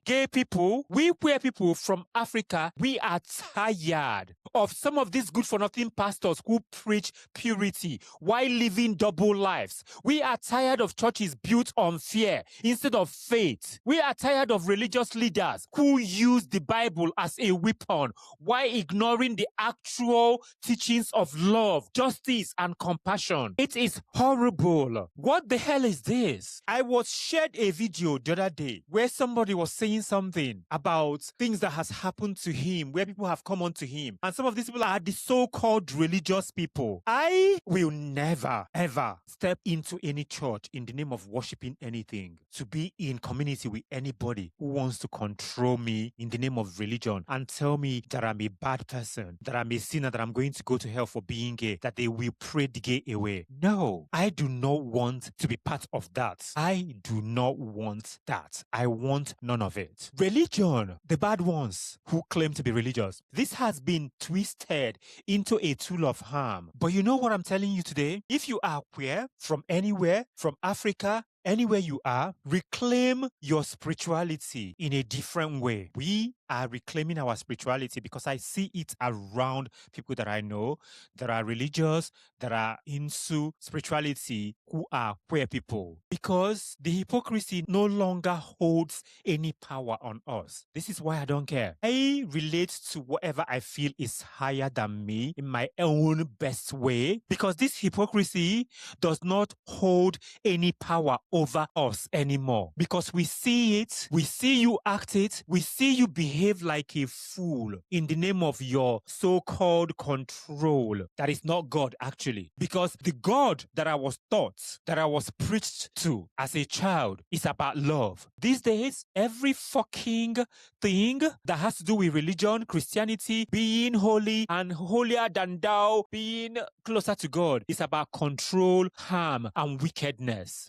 gay people, we queer people from Africa, we are tired of some of these good-for-nothing pastors who preach purity while living double lives. We are tired of churches built on fear instead of faith. We are tired of religious leaders who use the Bible as a weapon while ignoring the actual teachings of love, justice, and compassion. It is horrible. What the hell is this? I was shared a video the other day where somebody was saying something about things that has happened to him, where people have come on to him. And some of these people are the so-called religious people. I will never, ever step into any church in the name of worshiping anything to be in community with anybody who wants to control me in the name of religion and tell me that I'm a bad person, that I'm a sinner, that I'm going to go to hell for being gay, that they will pray the gay away. No, I do not want to be part of that. I do not want that. I want none of it. Religion, the bad ones who claim to be religious, this has been twisted into a tool of harm. But you know what I'm telling you today? If you are queer from anywhere, from Africa, anywhere you are, reclaim your spirituality in a different way. We are reclaiming our spirituality because I see it around people that I know that are religious, that are into spirituality, who are queer people. Because the hypocrisy no longer holds any power on us. This is why I don't care. I relate to whatever I feel is higher than me in my own best way, because this hypocrisy does not hold any power over us anymore. Because we see it, we see you act it, we see you behave like a fool in the name of your so-called control that is not God actually. Because the God that I was taught, that I was preached to as a child is about love. These days, every fucking thing that has to do with religion, Christianity, being holy and holier than thou, being closer to God is about control, harm, and wickedness.